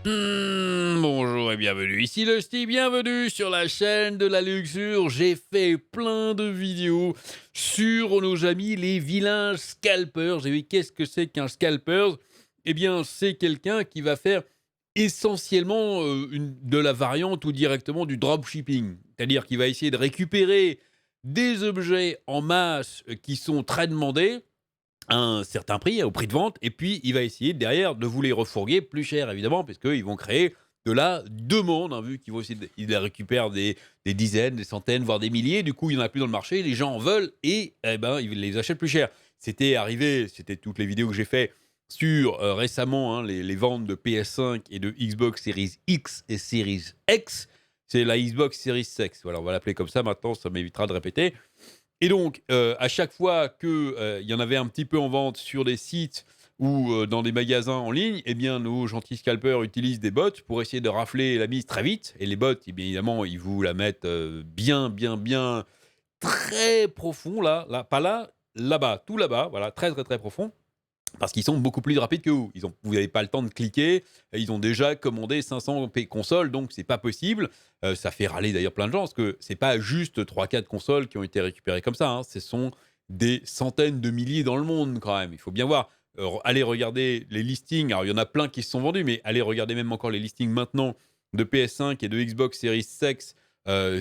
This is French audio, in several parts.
Bonjour et bienvenue, ici le Sti, bienvenue sur la chaîne de la luxure. J'ai fait plein de vidéos sur nos amis les vilains scalpers. J'ai vu qu'est-ce que c'est qu'un scalper? Eh bien, c'est quelqu'un qui va faire essentiellement de la variante ou directement du dropshipping. C'est-à-dire qu'il va essayer de récupérer des objets en masse qui sont très demandés à un certain prix, au prix de vente, et puis il va essayer derrière de vous les refourguer plus cher évidemment, parce qu'ils vont créer de la demande, hein, vu qu'ils vont essayer ils récupèrent des dizaines, des centaines, voire des milliers, du coup il n'y en a plus dans le marché, les gens en veulent et eh ben, ils les achètent plus cher. C'était arrivé, c'était toutes les vidéos que j'ai fait sur récemment hein, les ventes de PS5 et de Xbox Series X et Series X. C'est la Xbox Series X, voilà, on va l'appeler comme ça maintenant, ça m'évitera de répéter. Et donc, à chaque fois que, il y en avait un petit peu en vente sur des sites ou, dans des magasins en ligne, eh bien, nos gentils scalpers utilisent des bots pour essayer de rafler la mise très vite et les bots, eh bien évidemment, ils vous la mettent, bien, bien, bien très profond là, pas là, là-bas, tout là-bas, voilà, très, très, très profond. Parce qu'ils sont beaucoup plus rapides que vous. Vous n'avez pas le temps de cliquer. Et ils ont déjà commandé 500 consoles, donc c'est pas possible. Ça fait râler d'ailleurs plein de gens, parce que c'est pas juste 3-4 consoles qui ont été récupérées comme ça, hein. Ce sont des centaines de milliers dans le monde quand même. Il faut bien voir. Allez regarder les listings. Alors il y en a plein qui se sont vendus, mais allez regarder même encore les listings maintenant de PS5 et de Xbox Series X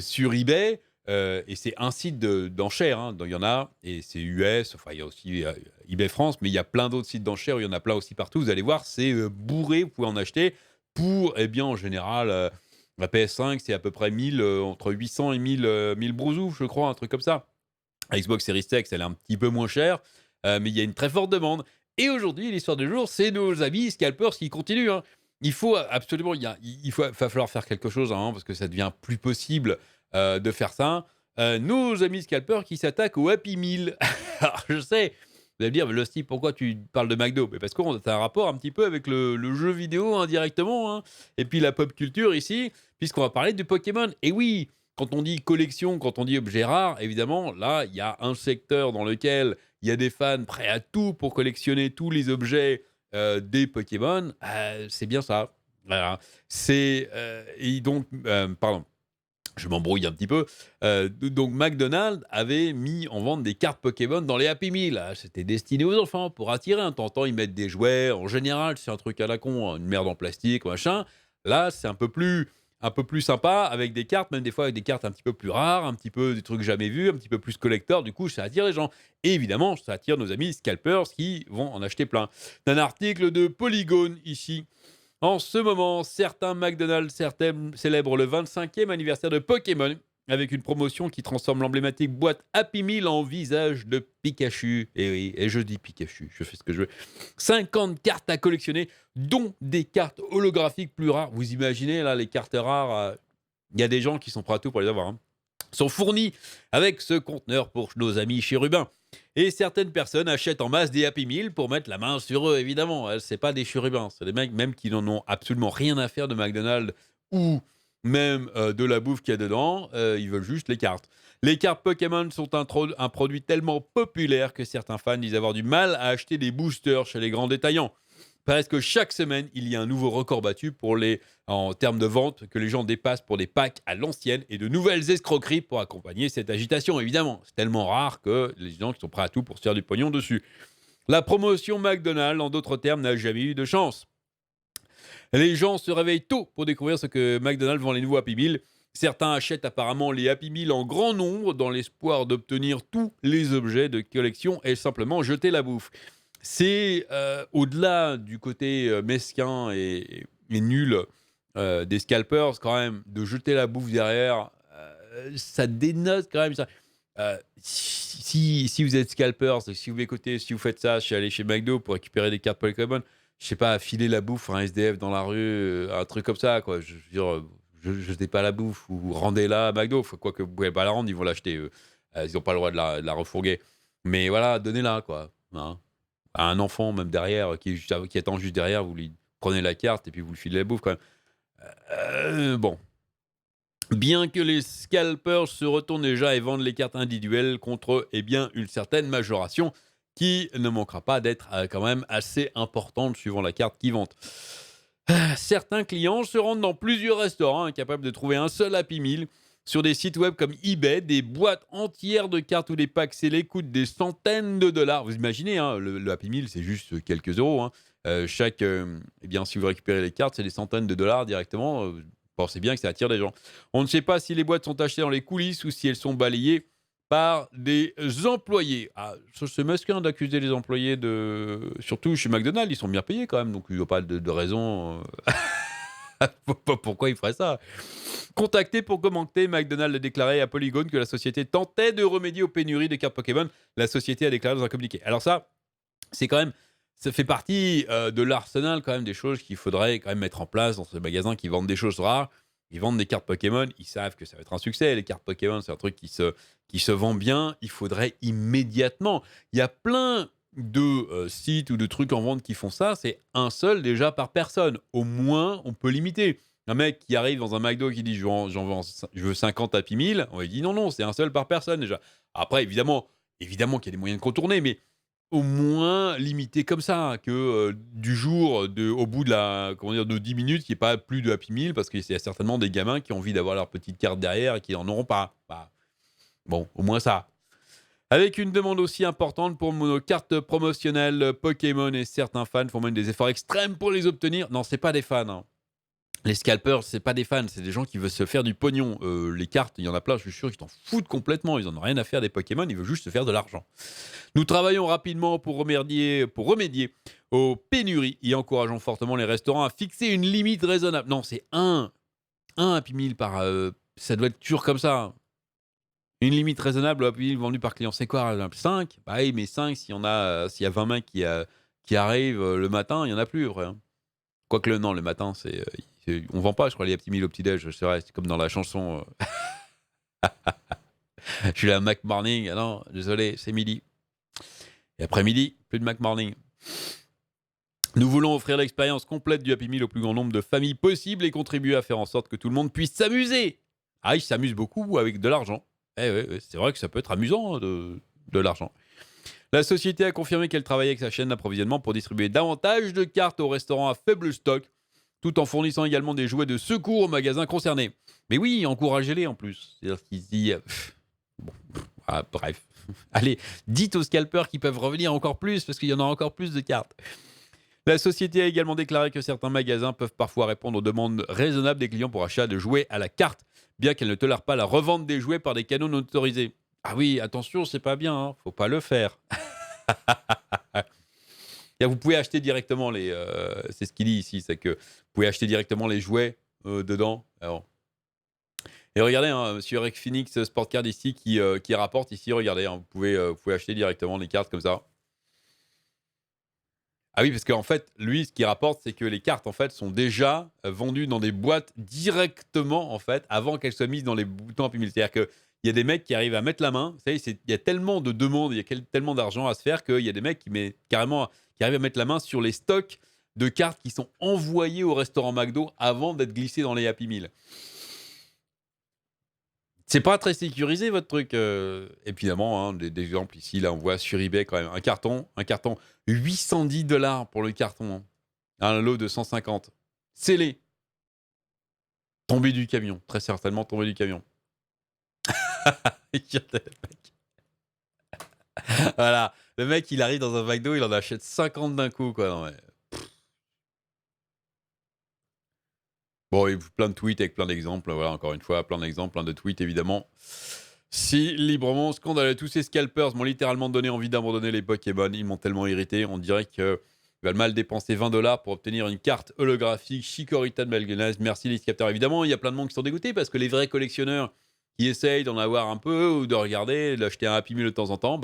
sur eBay. Et c'est un site d'enchères, hein. Il y en a, et c'est US, enfin il y a aussi eBay France, mais il y a plein d'autres sites d'enchères, où il y en a plein aussi partout. Vous allez voir, c'est bourré, vous pouvez en acheter pour, eh bien, en général, la PS5, c'est à peu près 1000, entre 800 et 1000 brousous, je crois, un truc comme ça. La Xbox Series X, elle est un petit peu moins chère, mais il y a une très forte demande. Et aujourd'hui, l'histoire du jour, c'est nos amis scalpers qui continuent, hein. Il faut absolument, va falloir faire quelque chose, hein, parce que ça devient plus possible de faire ça. Nos amis scalpers qui s'attaquent au Happy Meal. Alors, je sais, vous allez me dire, mais Losty, pourquoi tu parles de McDo? Mais parce qu'on a un rapport un petit peu avec le jeu vidéo indirectement, hein, et puis la pop culture ici, puisqu'on va parler de Pokémon. Et oui, quand on dit collection, quand on dit objet rare, évidemment, là, il y a un secteur dans lequel il y a des fans prêts à tout pour collectionner tous les objets des Pokémon. C'est bien ça. Voilà. Et donc, pardon, je m'embrouille un petit peu. Donc McDonald's avait mis en vente des cartes Pokémon dans les Happy Meal. Ah, c'était destiné aux enfants pour attirer. Un temps, ils mettent des jouets. En général, c'est un truc à la con, hein, une merde en plastique, machin. Là, c'est un peu plus sympa avec des cartes, même des fois avec des cartes un petit peu plus rares, un petit peu des trucs jamais vus, un petit peu plus collector. Du coup, ça attire les gens. Et évidemment, ça attire nos amis scalpers qui vont en acheter plein. Un article de Polygon ici. En ce moment, certains McDonald's célèbrent le 25e anniversaire de Pokémon avec une promotion qui transforme l'emblématique boîte Happy Meal en visage de Pikachu. Et oui, et je dis Pikachu, je fais ce que je veux. 50 cartes à collectionner, dont des cartes holographiques plus rares. Vous imaginez là les cartes rares, il y a des gens qui sont prêts à tout pour les avoir, hein, sont fournis avec ce conteneur pour nos amis chérubins. Et certaines personnes achètent en masse des Happy Meal pour mettre la main sur eux, évidemment. C'est pas des chérubins, c'est des mecs même qui n'en ont absolument rien à faire de McDonald's ou même de la bouffe qu'il y a dedans. Ils veulent juste les cartes. Les cartes Pokémon sont un produit tellement populaire que certains fans disent avoir du mal à acheter des boosters chez les grands détaillants. Presque chaque semaine, il y a un nouveau record battu en termes de vente que les gens dépassent pour des packs à l'ancienne et de nouvelles escroqueries pour accompagner cette agitation. Évidemment, c'est tellement rare que les gens qui sont prêts à tout pour se faire du pognon dessus. La promotion McDonald's, en d'autres termes, n'a jamais eu de chance. Les gens se réveillent tôt pour découvrir ce que McDonald's vend les nouveaux Happy Meal. Certains achètent apparemment les Happy Meal en grand nombre dans l'espoir d'obtenir tous les objets de collection et simplement jeter la bouffe. C'est au-delà du côté mesquin et nul des scalpers, quand même, de jeter la bouffe derrière. Ça dénote quand même ça. Si vous êtes scalpers, si vous m'écoutez, si vous faites ça, je suis allé chez McDo pour récupérer des cartes Pokémon, je sais pas, filer la bouffe à un SDF dans la rue, un truc comme ça, quoi. Je veux dire, jetez pas la bouffe ou rendez-la à McDo. Quoi que vous pouvez pas la rendre, ils vont l'acheter, eux. Ils ont pas le droit de la refourguer. Mais voilà, donnez-la, quoi. Hein. À un enfant, même derrière, qui attend juste derrière, vous lui prenez la carte et puis vous lui filez la bouffe, quand même. Bon. Bien que les scalpers se retournent déjà et vendent les cartes individuelles contre eh bien, une certaine majoration qui ne manquera pas d'être quand même assez importante suivant la carte qu'ils vendent. Certains clients se rendent dans plusieurs restaurants incapables de trouver un seul Happy Meal. Sur des sites web comme eBay, des boîtes entières de cartes ou des packs scellés coûtent des centaines de dollars. Vous imaginez, hein, le Happy Meal, c'est juste quelques euros, hein. Eh bien, si vous récupérez les cartes, c'est des centaines de dollars directement. Pensez bien que ça attire des gens. On ne sait pas si les boîtes sont achetées dans les coulisses ou si elles sont balayées par des employés. Ah, ça, c'est mesquin d'accuser les employés de... Surtout chez McDonald's, ils sont bien payés quand même, donc il n'y a pas de raison... Pourquoi ils feraient ça? Contacté pour commenter, McDonald's a déclaré à Polygon que la société tentait de remédier aux pénuries de cartes Pokémon. La société a déclaré dans un communiqué. Alors ça, c'est quand même... Ça fait partie de l'arsenal quand même des choses qu'il faudrait quand même mettre en place dans ce magasin qui vendent des choses rares. Ils vendent des cartes Pokémon, ils savent que ça va être un succès. Les cartes Pokémon, c'est un truc qui se vend bien. Il faudrait immédiatement. Il y a plein de sites ou de trucs en vente qui font ça. C'est un seul déjà par personne. Au moins, on peut limiter. Un mec qui arrive dans un McDo qui dit je veux 50 Happy Meal, on lui dit non, c'est un seul par personne déjà. Après, évidemment qu'il y a des moyens de contourner, mais au moins limité comme ça, que du jour, au bout de de 10 minutes, qu'il n'y ait pas plus de Happy Meal, parce qu'il y a certainement des gamins qui ont envie d'avoir leur petite carte derrière et qui n'en auront pas. Bah, bon, au moins ça. Avec une demande aussi importante pour nos cartes promotionnelles Pokémon, et certains fans font même des efforts extrêmes pour les obtenir. Non, c'est pas des fans, hein. Les scalpers, c'est pas des fans, c'est des gens qui veulent se faire du pognon. Les cartes, il y en a plein, je suis sûr qu'ils t'en foutent complètement. Ils en ont rien à faire des Pokémon, ils veulent juste se faire de l'argent. Nous travaillons rapidement pour remédier aux pénuries et encourageons fortement les restaurants à fixer une limite raisonnable. Non, c'est un Happy Meal par... ça doit être toujours comme ça. Une limite raisonnable Happy Meal vendu par client. C'est quoi? 5? Bah oui, mais 5, s'il y a 20 mecs qui arrivent le matin, il n'y en a plus, après, hein. Quoique le matin, on vend pas, je crois, les Happy Meal au petit-déj. C'est vrai, c'est comme dans la chanson. Je suis là, Mac Morning. Ah non, désolé, c'est midi. Et après-midi, plus de Mac Morning. Nous voulons offrir l'expérience complète du Happy Meal au plus grand nombre de familles possible et contribuer à faire en sorte que tout le monde puisse s'amuser. Ah, ils s'amusent beaucoup avec de l'argent. C'est vrai que ça peut être amusant, hein, de l'argent. La société a confirmé qu'elle travaillait avec sa chaîne d'approvisionnement pour distribuer davantage de cartes aux restaurants à faible stock, tout en fournissant également des jouets de secours aux magasins concernés. Mais oui, encouragez-les en plus. C'est-à-dire qu'ils se disent... bref. Allez, dites aux scalpers qu'ils peuvent revenir encore plus, parce qu'il y en a encore plus de cartes. La société a également déclaré que certains magasins peuvent parfois répondre aux demandes raisonnables des clients pour achat de jouets à la carte, bien qu'elle ne tolère pas la revente des jouets par des canaux non autorisés. Ah oui, attention, c'est pas bien, hein, faut pas le faire. Vous pouvez acheter directement c'est ce qu'il dit ici, c'est que vous pouvez acheter directement les jouets dedans. Alors. Et regardez, hein, Monsieur Eric Phoenix Sportcard ici qui rapporte ici, regardez, hein, vous pouvez acheter directement les cartes comme ça. Ah oui, parce qu'en fait, lui, ce qu'il rapporte, c'est que les cartes, en fait, sont déjà vendues dans des boîtes directement, en fait, avant qu'elles soient mises dans les boutons Happy Meal. C'est-à-dire qu'il y a des mecs qui arrivent à mettre la main. Vous savez, il y a tellement de demandes, il y a tellement d'argent à se faire qu'il y a des mecs qui arrivent à mettre la main sur les stocks de cartes qui sont envoyées au restaurant McDo avant d'être glissées dans les Happy Meal. C'est pas très sécurisé votre truc. Évidemment, hein, des exemples ici, là on voit sur eBay quand même un carton, $810 pour le carton, hein. Un lot de 150. Scellé. Tombé du camion, très certainement tombé du camion. Voilà, le mec il arrive dans un McDo, il en achète 50 d'un coup quoi. Non, mais... Bon, il y a plein de tweets avec plein d'exemples. Voilà, encore une fois, plein d'exemples, plein de tweets, évidemment. Si librement scandaleux, tous ces scalpers m'ont littéralement donné envie d'abandonner les Pokémon. Ils m'ont tellement irrité. On dirait qu'ils veulent mal dépenser $20 pour obtenir une carte holographique Chikorita de Malguenaise. Merci les capteurs. Évidemment, il y a plein de monde qui sont dégoûtés parce que les vrais collectionneurs qui essayent d'en avoir un peu ou de regarder, d'acheter un Happy Meal de temps en temps,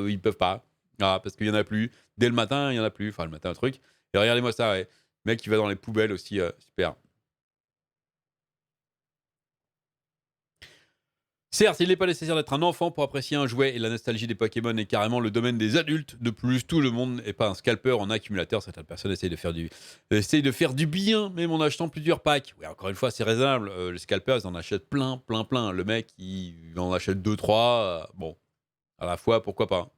ils peuvent pas. Ah, parce qu'il y en a plus. Dès le matin, il y en a plus. Enfin, le matin, un truc. Et regardez-moi ça, ouais. Le mec qui va dans les poubelles aussi, super. Certes, il n'est pas nécessaire d'être un enfant pour apprécier un jouet et la nostalgie des Pokémon est carrément le domaine des adultes. De plus, tout le monde n'est pas un scalper en accumulateur. Certaines personnes essayent de faire du bien, même en achetant plusieurs packs. Oui, encore une fois, c'est raisonnable. Les scalpers, ils en achètent plein. Le mec, il en achète 2, 3. Bon, à la fois, pourquoi pas.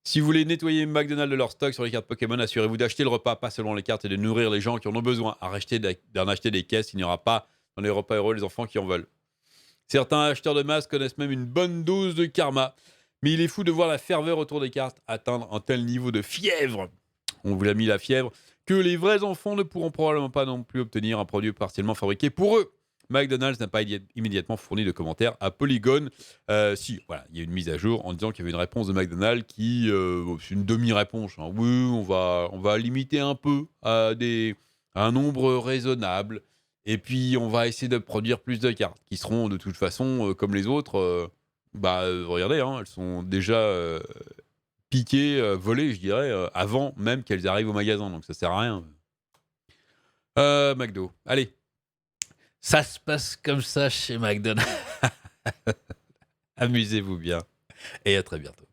Si vous voulez nettoyer McDonald's de leur stock sur les cartes Pokémon, assurez-vous d'acheter le repas, pas seulement les cartes, et de nourrir les gens qui en ont besoin. D'en acheter des caisses, il n'y aura pas dans les repas héros les enfants qui en veulent. Certains acheteurs de masques connaissent même une bonne dose de karma. Mais il est fou de voir la ferveur autour des cartes atteindre un tel niveau de fièvre. On vous l'a mis la fièvre, que les vrais enfants ne pourront probablement pas non plus obtenir un produit partiellement fabriqué pour eux. McDonald's n'a pas immédiatement fourni de commentaires à Polygon. Si, voilà, il y a une mise à jour en disant qu'il y avait une réponse de McDonald's qui, c'est une demi-réponse. Hein. Oui, on va limiter un peu à un nombre raisonnable. Et puis, on va essayer de produire plus de cartes qui seront de toute façon, comme les autres. Regardez, hein, elles sont déjà piquées, volées, je dirais, avant même qu'elles arrivent au magasin. Donc, ça sert à rien. McDo. Allez. Ça se passe comme ça chez McDonald's. Amusez-vous bien et à très bientôt.